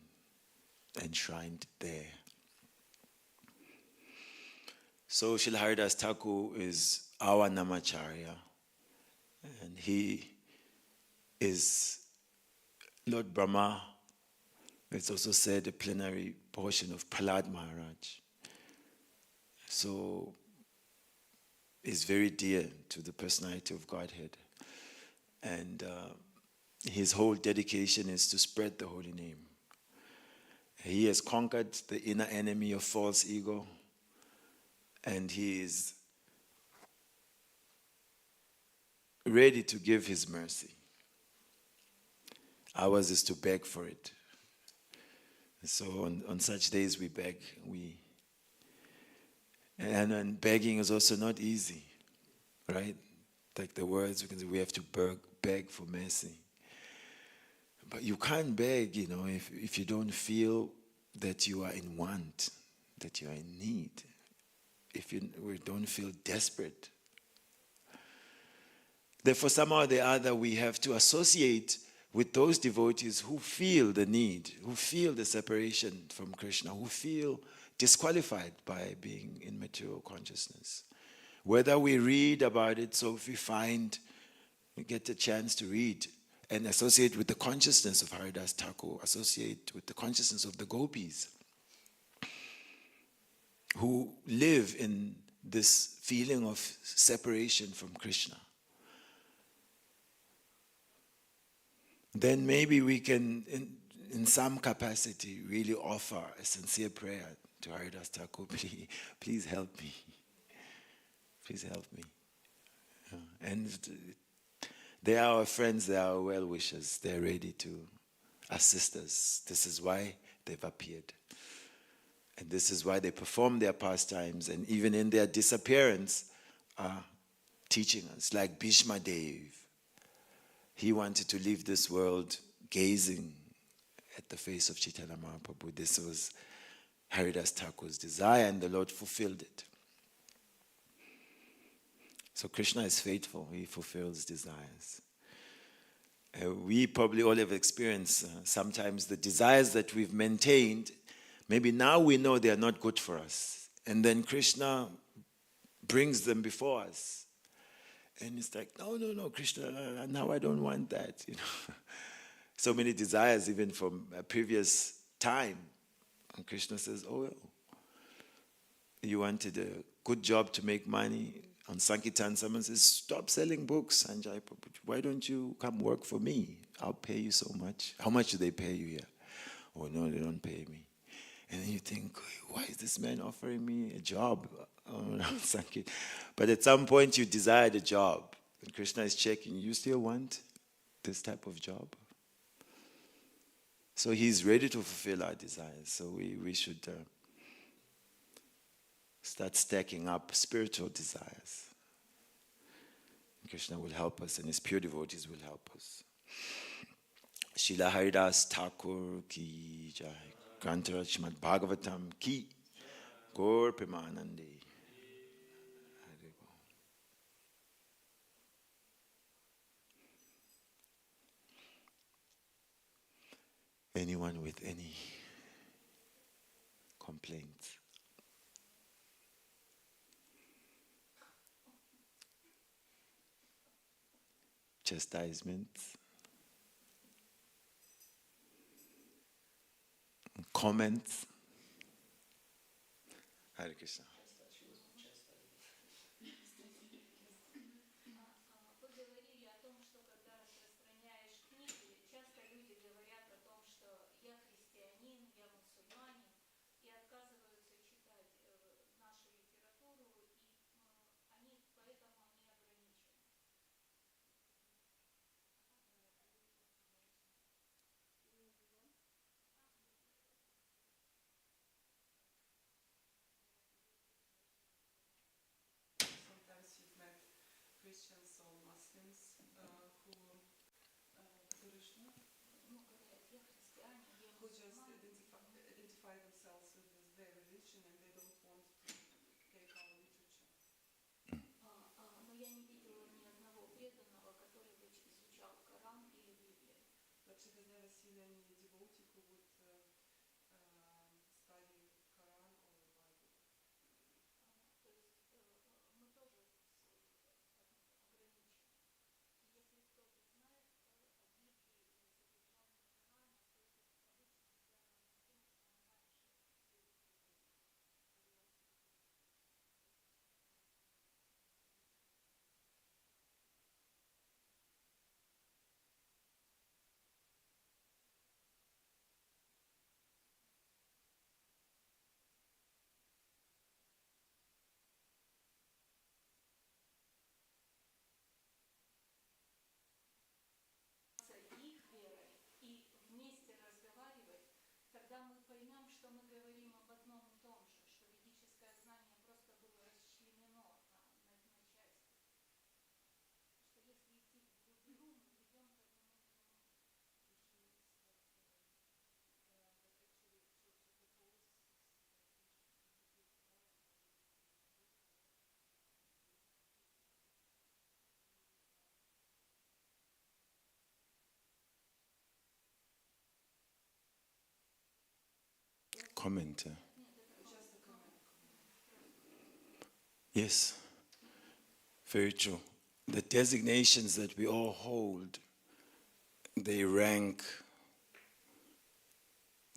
enshrined there. So Srila Haridas Thakur is our Namacharya, and he is Lord Brahma. It's also said a plenary portion of Prahlad Maharaj. So is very dear to the personality of Godhead. And his whole dedication is to spread the holy name. He has conquered the inner enemy of false ego, and he is ready to give his mercy. Ours is to beg for it. So on such days we beg. And begging is also not easy. right? Like the words, we can say we have to beg for mercy. But you can't beg, if you don't feel that you are in want, that you are in need, if we don't feel desperate. Therefore, somehow or the other, we have to associate with those devotees who feel the need, who feel the separation from Krishna, who feel disqualified by being in material consciousness. Whether we read about it, so if we get a chance to read and associate with the consciousness of Haridas Thakur, associate with the consciousness of the gopis, who live in this feeling of separation from Krishna. Then maybe we can, in some capacity, really offer a sincere prayer to Haridas Thakur. Please help me. Please help me. And they are our friends, they are our well-wishers. They're ready to assist us. This is why they've appeared. And this is why they perform their pastimes, and even in their disappearance are teaching us, like Bhishma Dev. He wanted to leave this world gazing at the face of Chaitanya Mahaprabhu. This was Haridas Thakur's desire, and the Lord fulfilled it. So Krishna is faithful. He fulfills desires. We probably all have experienced sometimes the desires that we've maintained. Maybe now we know they are not good for us. And then Krishna brings them before us. And it's like, no, Krishna, now I don't want that. So many desires even from a previous time. And Krishna says, you wanted a good job to make money. On Sankirtan, someone says, stop selling books, Sanjay. Why don't you come work for me? I'll pay you so much. How much do they pay you here? Oh, no, they don't pay me. And then you think, why is this man offering me a job? Oh, no, Sankirtan. But at some point you desire the job. And Krishna is checking, you still want this type of job? So he's ready to fulfill our desires. So we should start stacking up spiritual desires. Krishna will help us, and his pure devotees will help us. Srila Haridas Thakur ki jai. Grantaraj Srimad Bhagavatam ki. Gaur Premanande. Anyone with any complaints? Chastisements? Comments? Hare Krishna.
Вы говорили о том, что когда распространяешь книги, часто люди говорят о том, что я христианин, я мусульманин, и отказываются читать нашу литературу, и они поэтому они ограничены.
Sometimes you've met Christians or Muslims
Ну, говорят, я христианин, я
who just
мусульманин.
identify themselves with their religion and they don't want to take our literature.
Но я не видела ни одного преданного, который бы изучал Коран или Библию.
But she has never seen any devotee who would study Quran or Bible.
То есть мы тоже ограничены. Если кто-то знает о Библии или о содержании Корана, то это обычно связано с тем, что он раньше перед буддизмом.
comment.
Just a comment.
Yes, very true. The designations that we all hold, they rank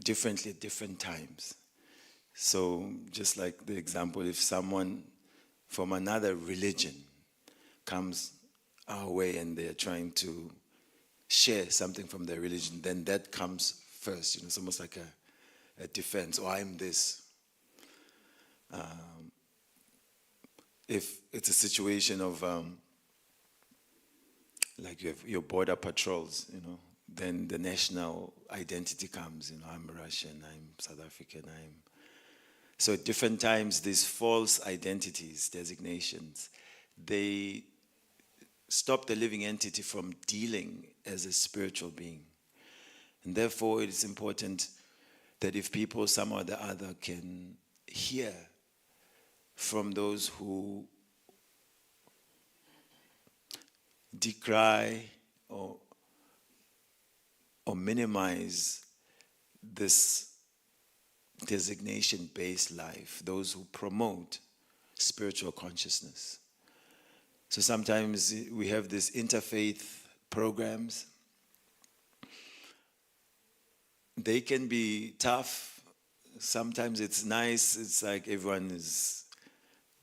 differently at different times. So just like the example, if someone from another religion comes our way and they're trying to share something from their religion, then that comes first. It's almost like a defense. Oh, I'm this. If it's a situation of like you have your border patrols, then the national identity comes. I'm Russian, I'm South African, So at different times, these false identities, designations, they stop the living entity from dealing as a spiritual being. And therefore, it is important that if people somehow or the other can hear from those who decry or minimize this designation-based life, those who promote spiritual consciousness. So sometimes we have these interfaith programs. They can be tough. Sometimes it's nice. It's like everyone is,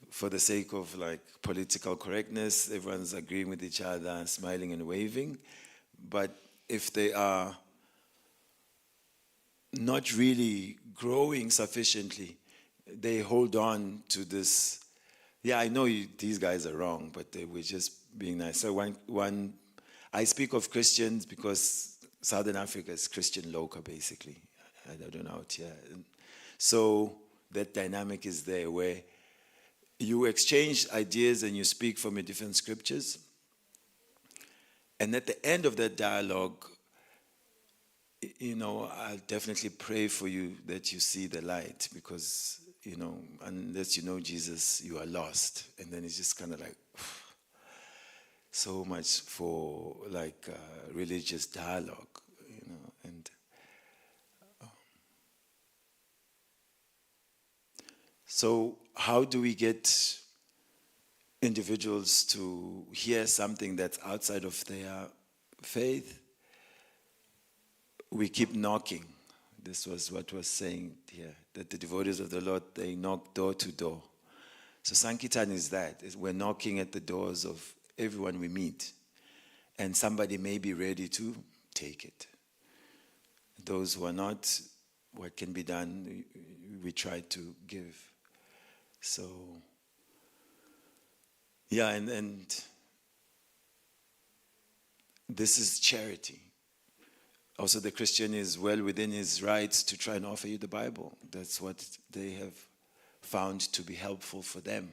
for the sake of like political correctness, everyone's agreeing with each other, smiling and waving. But if they are not really growing sufficiently, they hold on to this. Yeah, I know these guys are wrong, but they were just being nice. So one, I speak of Christians because Southern Africa is Christian local, basically. I don't know out here. So that dynamic is there where you exchange ideas and you speak from your different scriptures. And at the end of that dialogue, I'll definitely pray for you that you see the light, because, unless you know Jesus, you are lost. And then it's just kind of like, so much for like religious dialogue, and so how do we get individuals to hear something that's outside of their faith? We keep knocking. This was what was saying here, that the devotees of the Lord, they knock door to door. So Sankirtan is that. We're knocking at the doors of everyone we meet. And somebody may be ready to take it. Those who are not, what can be done, we try to give. So, yeah, and this is charity. Also, the Christian is well within his rights to try and offer you the Bible. That's what they have found to be helpful for them.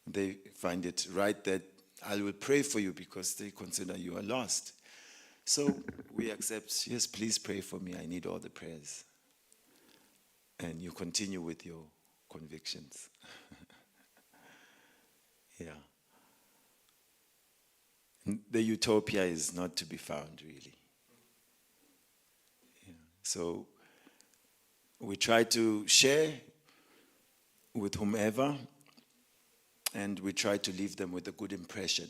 They find it right that I will pray for you because they consider you are lost. So we accept, yes, please pray for me. I need all the prayers. And you continue with your convictions. Yeah. The utopia is not to be found, really. Yeah. So we try to share with whomever, and we try to leave them with a good impression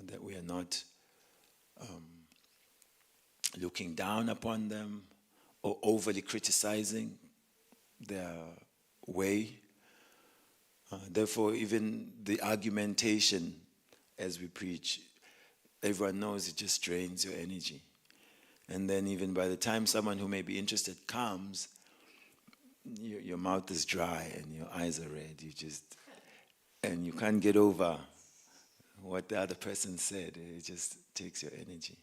that we are not looking down upon them or overly criticizing their way. Therefore, even the argumentation as we preach, everyone knows it just drains your energy. And then even by the time someone who may be interested comes, your mouth is dry and your eyes are red. And you can't get over what the other person said. It just takes your energy.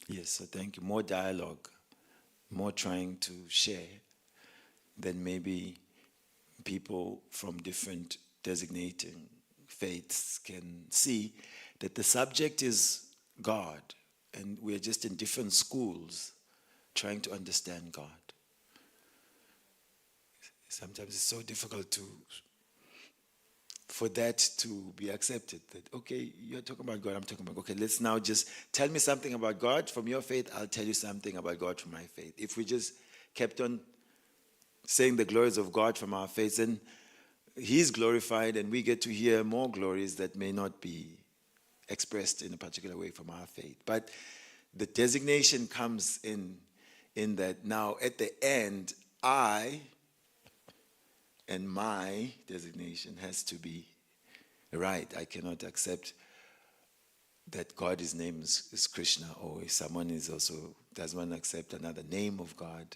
Yeah. Yes, so thank you. More dialogue, more trying to share, then maybe people from different designating faiths can see that the subject is God, and we're just in different schools trying to understand God. Sometimes it's so difficult to for that to be accepted. That, okay, you're talking about God, I'm talking about God. Okay, let's now just tell me something about God from your faith, I'll tell you something about God from my faith. If we just kept on saying the glories of God from our faith, then He's glorified and we get to hear more glories that may not be expressed in a particular way from our faith. But the designation comes in that now at the end, I and my designation has to be right. I cannot accept that God's name is Krishna, or if someone is also does not accept another name of God,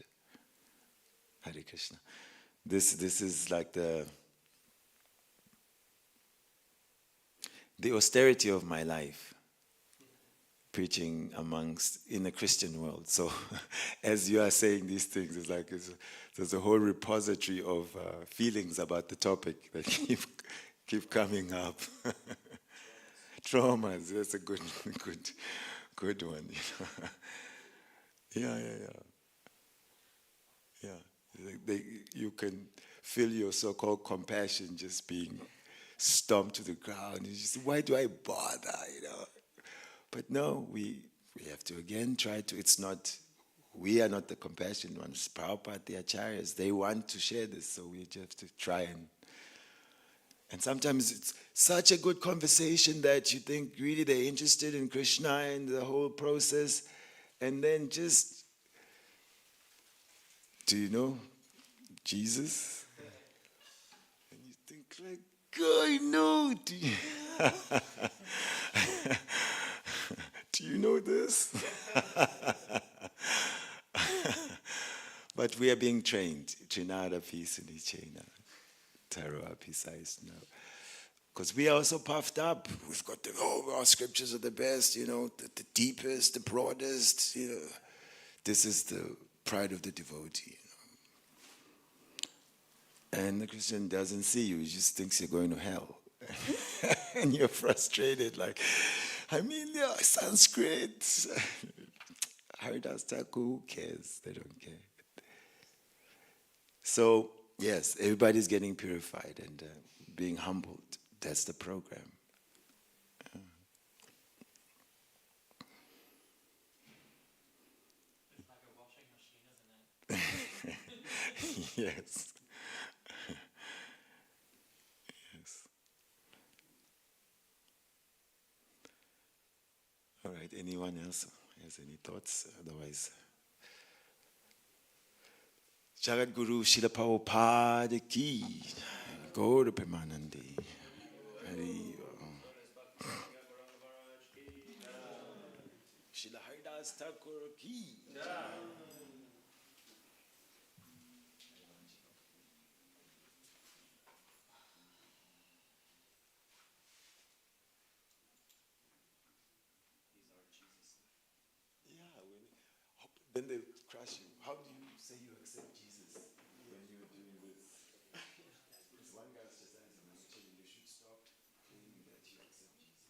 Hare Krishna. This is like the austerity of my life, preaching in a Christian world. So, as you are saying these things, it's like there's a whole repository of feelings about the topic that keep coming up. Traumas. That's a good one. Yeah. You can feel your so-called compassion just being stomped to the ground. You just, why do I bother? But no, we have to again try to. It's not. We are not the compassionate ones. Prabhupada, the acharyas, they want to share this, so we just have to try and sometimes it's such a good conversation that you think really they're interested in Krishna and the whole process, and then just, do you know Jesus? And you think like, I know. Do you know this? But we are being trained. Trinada Pisani Chena. Tara Pisais now. Because we are also puffed up. We've got our scriptures are the best, the deepest, the broadest, This is the pride of the devotee. And the Christian doesn't see you, he just thinks you're going to hell. And you're frustrated, like, Sanskrit. Haridas Thakur, who cares? They don't care. So, yes, everybody's getting purified and being humbled. That's the program.
It's like a washing machine, isn't it?
Yes. Yes. All right, anyone else has any thoughts? Otherwise, Jagat Guru Srila Prabhupada ki, Gaura Premanandi. Hari Srila Haridas Thakur ki. Then they crush you. How do you say you accept Jesus when you're doing this? Because one guy just asked him, actually, you should stop claiming that you accept Jesus.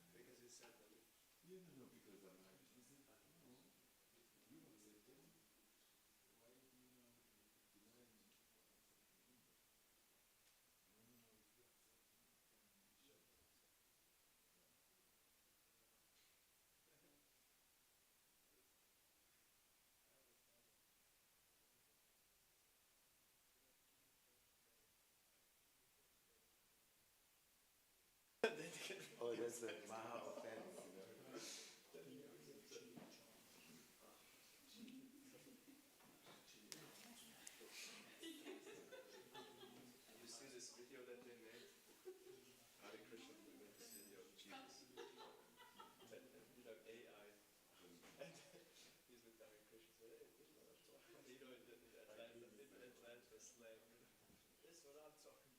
Because you said that.
Yeah, no, because I'm like, he said, no, you accept him. Why do you now deny me? Oh, that's the Maha offense,
You see this video that they made? Hare Krishna made this video of Jesus. AI. And he's with Hare Krishna. So, hey, Krishna, in Atlanta slang. This is what I'm talking